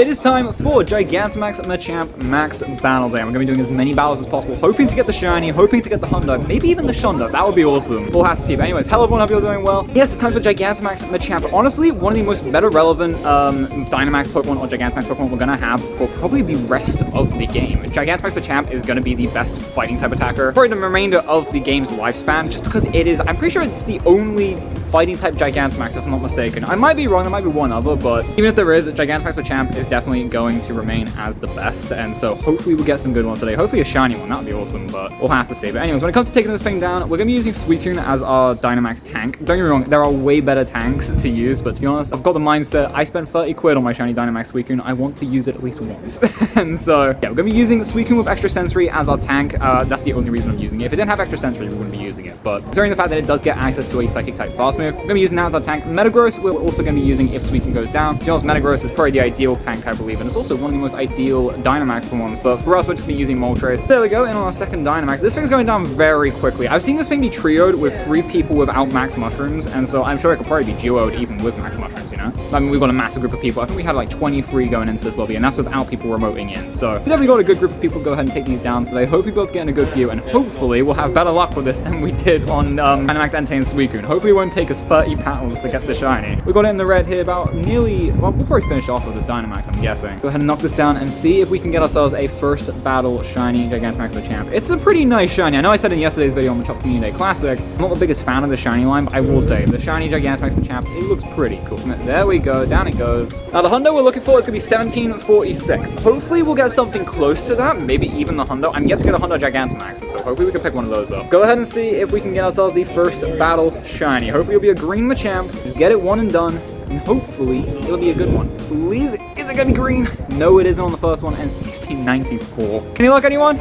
it is time for Gigantamax Machamp Max Battle Day. We're going to be doing as many battles as possible, hoping to get the shiny, hoping to get the Hundo, maybe even the Shundo. That would be awesome. We'll have to see. But anyways, hello everyone, hope you're doing well. Yes, it's time for Gigantamax Machamp. Honestly, one of the most better relevant Dynamax Pokemon or Gigantamax Pokemon we're going to have for probably the rest of the game. Gigantamax Machamp is going to be the best fighting type attacker for the remainder of the game's lifespan, just because it is, I'm pretty sure it's the only fighting type Gigantamax, if I'm not mistaken. I might be wrong, there might be one other, but even if there is, Gigantamax Machamp is definitely going to remain as the best, and so hopefully we'll get some good ones today. Hopefully a shiny one, that would be awesome, but we'll have to see. But anyways, when it comes to taking this thing down, we're going to be using Suicune as our Dynamax tank. Don't get me wrong, there are way better tanks to use, but to be honest, I've got the mindset, I spent 30 quid on my shiny Dynamax Suicune, I want to use it at least once. And so, yeah, we're going to be using Suicune with Extra Sensory as our tank. That's the only reason I'm using it. If it didn't have Extra Sensory, we wouldn't be using it, but considering the fact that it does get access to a Psychic type fast move, we're going to be using that as our tank. Metagross we're also going to be using if Suicune goes down. To be honest, Metagross is probably the ideal tank, I believe, and it's also one of the most ideal Dynamax ones, but for us, we're just going to be using Moltres. There we go, in on our second Dynamax. This thing's going down very quickly. I've seen this thing be trioed with 3 people without Max Mushrooms, and so I'm sure it could probably be duoed even with Max Mushrooms, you know? I mean, we've got a massive group of people. I think we had like 23 going into this lobby, and that's without people remoting in. So we've definitely got a good group of people. Go ahead and take these down today. Hopefully we'll be able to get in a good view, and hopefully we'll have better luck with this than we did on Dynamax Entei and Suicune. Hopefully it won't take us 30 battles to get the shiny. We got it in the red here about nearly, well, we'll probably finish off with the Dynamax, I'm guessing. Go ahead and knock this down and see if we can get ourselves a first battle shiny Gigantamax Machamp. It's a pretty nice shiny. I know I said in yesterday's video on the Top Community Day Classic, I'm not the biggest fan of the shiny line, but I will say, the shiny Gigantamax Machamp, it looks pretty cool. There we go, down it goes. Now the Hundo we're looking for is going to be 1746. Hopefully we'll get something close to that, maybe even the Hundo. I'm yet to get a Hundo Gigantamax, so hopefully we can pick one of those up. Go ahead and see if we can get ourselves the first battle shiny. Hopefully it'll be a green Machamp. Just get it one and done, and hopefully it'll be a good one. Please, is it going to be green? No, it isn't on the first one, and 1694. Can you look, anyone?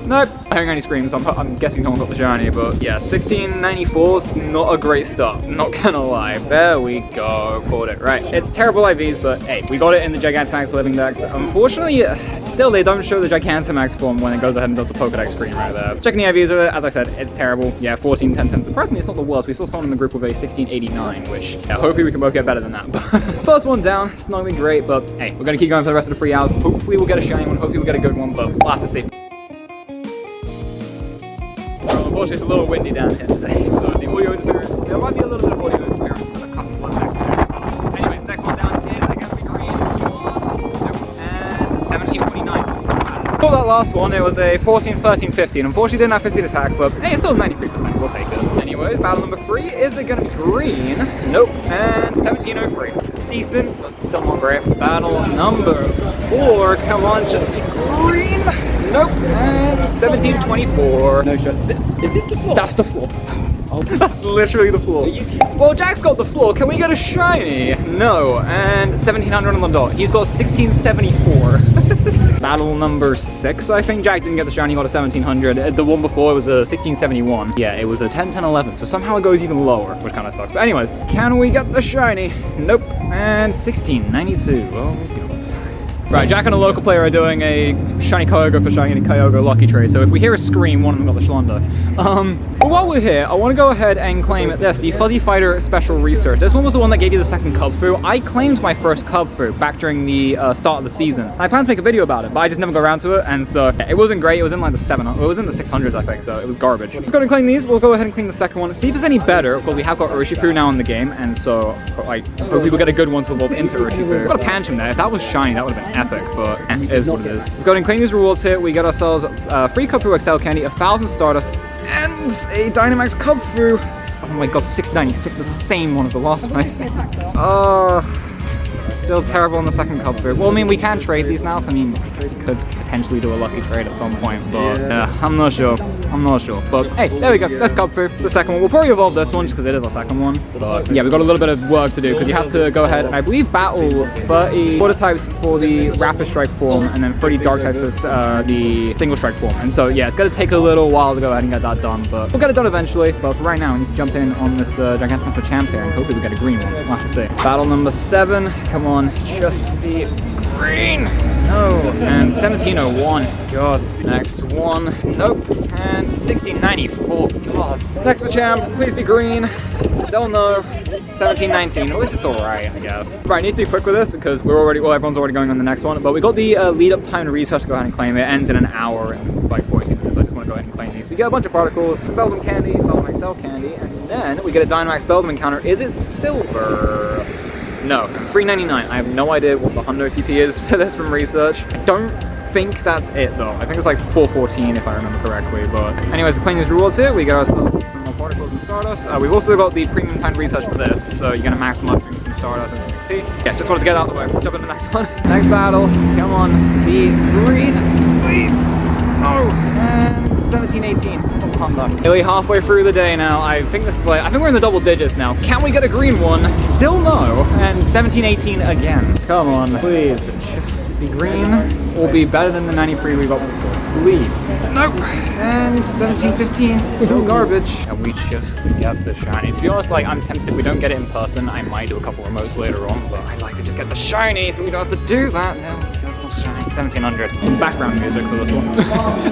Nope. I hearing any screams, I'm guessing no one got the shiny, but yeah, 1694 is not a great start, not gonna lie. There we go, caught it. Right, it's terrible IVs, but hey, we got it in the Gigantamax Living Dex. Unfortunately, still they don't show the Gigantamax form when it goes ahead and does the Pokedex screen right there. Checking the IVs of it, as I said, it's terrible. Yeah, 14, 10, 10. Surprisingly, it's not the worst. We saw someone in the group with a 1689, which, yeah, hopefully we can both get better than that. But first one down, it's not gonna be great, but hey, we're gonna keep going for the rest of the 3 hours. Hopefully we'll get a shiny one, hopefully we'll get a good one, but we'll have to see. Unfortunately, it's a little windy down here today, so the audio interference, there might be a little bit of audio interference with a couple of next. Anyways, next one down is going to be green. And 1729. For that last one, it was a 14, 13, 15. Unfortunately, didn't have 15 attack, but hey, it's still 93%. We'll take it. Anyways, battle number 3. Is it going to be green? Nope. And 1703. Decent, but still not great. Battle number 4. Come on, just be green. Nope. And 1724. No shot. Is this the floor? That's the floor. Oh. That's literally the floor. Well, Jack's got the floor. Can we get a shiny? No. And 1700 on the dot. He's got 1674. Battle number 6, I think. Jack didn't get the shiny, he got a 1700. The one before it was a 1671. Yeah, it was a 10, 10, 11. So somehow it goes even lower, which kind of sucks. But anyways, can we get the shiny? Nope. And 1692. Oh, goodness. Right, Jack and a local player are doing a shiny Kyogre for shiny Kyogre lucky trade, so if we hear a scream, one of them got the Shundo. But while we're here, I want to go ahead and claim this, the Fuzzy Fighter Special Research. This one was the one that gave you the second Cubfu. I claimed my first Cubfu back during the start of the season. I planned to make a video about it, but I just never got around to it, and so yeah, it wasn't great. It was in like the 700s, it was in the 600s, I think, so it was garbage. Let's go and claim these. We'll go ahead and claim the second one, see if it's any better, because we have got Urshifu now in the game, and so like, hopefully we'll get a good one to evolve into Urshifu. We've got a Pancham there. If that was shiny, that would have been epic, but it is what it is. Let's go ahead and claim these rewards here. We get ourselves free Cubfu XL Candy, 1000 Stardust, and a Dynamax Cubfu. Oh my god, 696. That's the same one as the last one, I think. Still terrible on the second Cubfu. Well, I mean, we can trade these now, so I mean, I guess we could potentially do a lucky trade at some point, but I'm not sure. But hey, there we go. That's Cubfu. It's the second one. We'll probably evolve this one just because it is our second one. But yeah, we've got a little bit of work to do because you have to go ahead and I believe battle 30 water types for the Rapid Strike form and then 30 dark types for the single strike form. And so yeah, it's going to take a little while to go ahead and get that done, but we'll get it done eventually. But for right now, we need to jump in on this Gigantamax Machamp here and hopefully we get a green one. We'll have to see. Battle number 7. Come on. on, just be green. No, and 1701. God. Next one. Nope. And 1694. God. Next Machamp, please be green. Still no. 1719. Well, this is alright, I guess. Right, I need to be quick with this because everyone's already going on the next one. But we got the lead up time to research to go ahead and claim it. It ends in an hour and like 14 minutes. So I just want to go ahead and claim these. We get a bunch of particles, Beldum candy, Beldum XL candy, and then we get a Dynamax Beldum encounter. Is it silver? No, $3.99. I have no idea what the Hundo CP is for this from research. I don't think that's it though. I think it's like 414 if I remember correctly. But anyways, claim these rewards here. We get ourselves some more particles and Stardust. We've also got the premium timed research for this. So you're gonna max mushrooms, some Stardust, and some XP. Yeah, just wanted to get out of the way. Jump into the next one. Next battle. Come on, be green, please. Oh, and 1718. Nearly halfway through the day now. I think we're in the double digits now. Can we get a green one? Still no. And 1718 again. Come on, please. Just be green. Or be better than the 93 we got before. Please. Nope. And 1715. Still garbage. And we just get the shiny. To be honest, like, I'm tempted. If we don't get it in person, I might do a couple remotes later on. But I'd like to just get the shiny so we don't have to do that. No, just the shiny. 1700. Some background music for this one.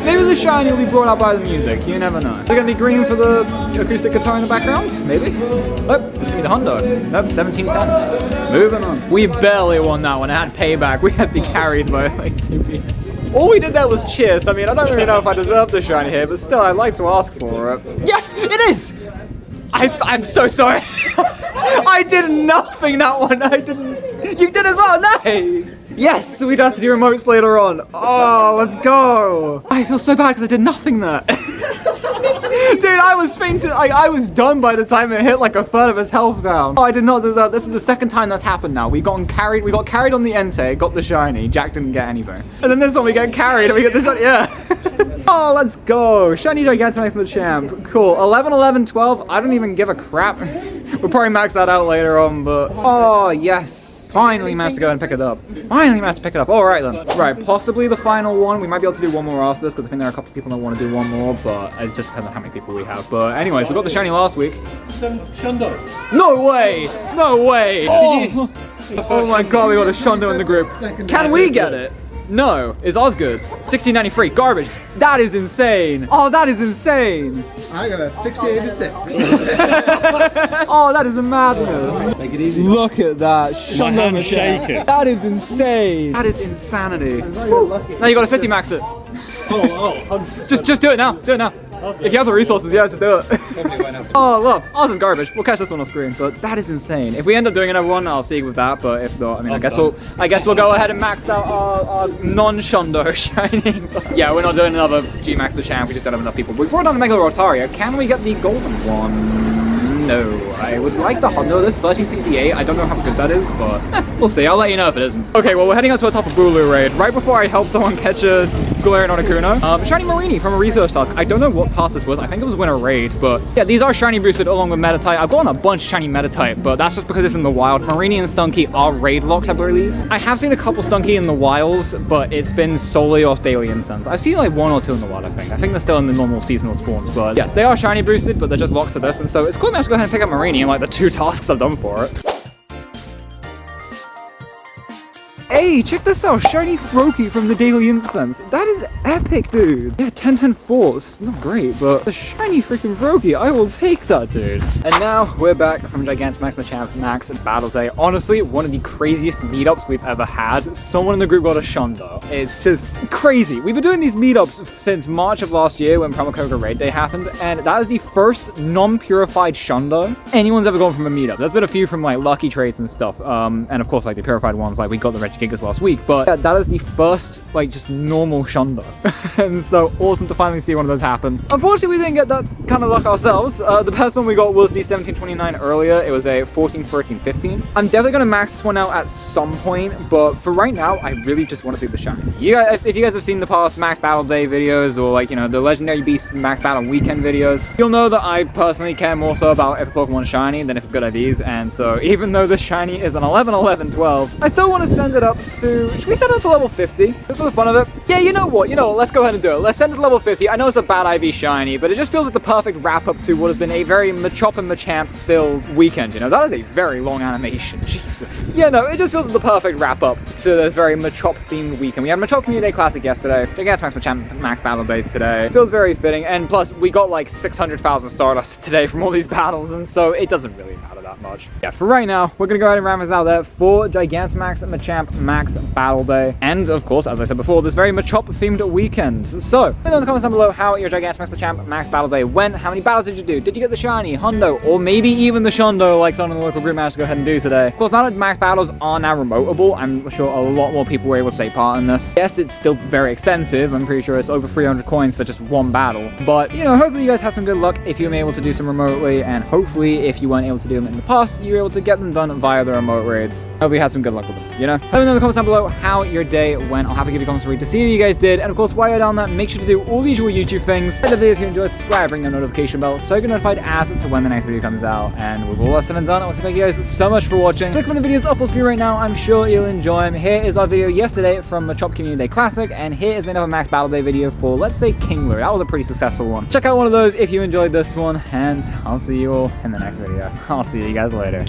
Maybe the shiny will be brought out by the music. You never know. Is it going to be green for the acoustic guitar in the background? Maybe. Oh, it's going to be the Hundo. Nope, 1710. Moving on. We barely won that one. It had payback. We had to be carried by like 2 people. All we did there was cheers. I mean, I don't really know if I deserve the shiny here, but still, I'd like to ask for it. Yes, it is! I'm so sorry. I did nothing that one. I didn't. You did as well. Nice. Yes, we'd have to do remotes later on. Oh, let's go. I feel so bad because I did nothing there. Dude, I was fainting. I was done by the time it hit like a third of his health down. Oh, I did not deserve. This is the second time that's happened now. We got carried on the Entei, got the shiny. Jack didn't get anything. And then this one we get carried and we get the shiny. Yeah. Oh, let's go. Shiny Gigantamax Machamp. Cool. 11, 11, 12. I don't even give a crap. We'll probably max that out later on, but oh yes. Finally managed to go and pick it up. All right then. Right, possibly the final one. We might be able to do one more after this because I think there are a couple of people that want to do one more, but it just depends on how many people we have. But anyways, we got the shiny last week. Shundo. No way! No way! Oh, oh my god, we got a Shundo in the group. Can we get it? No, it's Osgood. 1693, garbage. That is insane. Oh, that is insane. I got a 68-6. Oh, that is a madness. Make it easy. Look at that. My hand's shaking. That is insane. That is insanity. Now you got to 50 max it. Oh, 100. Just do it now. Do it now. Okay. If you have the resources, yeah, just do it. Oh, look. Ours is garbage. We'll catch this one off screen, but that is insane. If we end up doing another one, I'll see with that, but if not, I mean, I guess we'll go ahead and max out our non-Shundo shiny. Yeah, we're not doing another GMax Machamp. We just don't have enough people. We brought down the Mega Rotaria. Can we get the golden one? No. I would like the Hundo. This 1368. I don't know how good that is, but we'll see. I'll let you know if it isn't. Okay, well, we're heading out to a top of Bulu raid. Right before I help someone catch a Galarian Articuno. Shiny Marini from a research task. I don't know what task this was. I think it was win a raid, but yeah, these are shiny boosted along with Meta-type. I've gotten a bunch of shiny Meta-type, but that's just because it's in the wild. Marini and Stunky are raid locked, I believe. I have seen a couple Stunky in the wilds, but it's been solely off daily incense. I've seen like 1 or 2 in the wild, I think. I think they're still in the normal seasonal spawns, but yeah, they are shiny boosted, but they're just locked to this, and so it's cool to go ahead and pick up Marini in like the 2 tasks I've done for it. Hey, check this out, shiny Froakie from the Daily Incense. That is epic, dude. Yeah, 10-10 force, not great, but the shiny freaking Froakie, I will take that, dude. And now we're back from Gigantamax Machamp Max Battle Day. Honestly, one of the craziest meetups we've ever had. Someone in the group got a Shundo. It's just crazy. We've been doing these meetups since March of last year when Promokoga Raid Day happened, and that is the first non-purified Shundo anyone's ever gone from a meetup. There's been a few from like Lucky Trades and stuff, and of course like the purified ones, like we got the Regigigas last week, but yeah, that is the first like just normal Shundo. And so awesome to finally see one of those happen. Unfortunately, we didn't get that kind of luck ourselves. The best one we got was the 1729 earlier. It was a 14, 13, 15. I'm definitely gonna max this one out at some point, but for right now, I really just want to do the shiny. You guys, if you guys have seen the past Max Battle Day videos or like, you know, the Legendary Beast Max Battle Weekend videos, you'll know that I personally care more so about if a Pokemon's shiny than if it's good IVs. And so even though this shiny is an 11, 11, 12, I still want to send it up So, should we send it to level 50? Just for the fun of it? Yeah, you know what? Let's go ahead and do it. Let's send it to level 50. I know it's a bad IV shiny, but it just feels like the perfect wrap-up to what has been a very Machop and Machamp-filled weekend, That is a very long animation. Jesus. Yeah, no, it just feels like the perfect wrap-up to this very Machop-themed weekend. We had Machop Community Day Classic yesterday, Gigantamax Machamp Max Battle Day today. Feels very fitting, and plus, we got like 600,000 Stardust today from all these battles, and so it doesn't really matter that much. Yeah, for right now, we're gonna go ahead and round this out there for Gigantamax Machamp Max Battle Day. And of course, as I said before, this very Machop themed weekend. So, let me know in the comments down below how your Gigantamax Machamp Max Battle Day went. How many battles did you do? Did you get the shiny, Hundo, or maybe even the Shundo like someone in the local group managed to go ahead and do today? Of course, now that max battles are now remoteable, I'm sure a lot more people were able to take part in this. Yes, it's still very expensive. I'm pretty sure it's over 300 coins for just one battle. But, hopefully you guys have some good luck if you were able to do some remotely, and hopefully if you weren't able to do them in the past, you were able to get them done via the remote raids. Hope you had some good luck with them, Let me know in the comments down below how your day went. I'll have to give you comments to read to see how you guys did. And of course, while you're down there, make sure to do all the usual YouTube things. Like the video if you enjoyed, subscribe, ring the notification bell so you get notified as to when the next video comes out. And with all that said and done, I want to thank you guys so much for watching. Click on the videos up on screen right now. I'm sure you'll enjoy them. Here is our video yesterday from Machop Community Day Classic, and here is another Max Battle Day video for, let's say, Kingler. That was a pretty successful one. Check out one of those if you enjoyed this one, and I'll see you all in the next video. I'll see you guys later.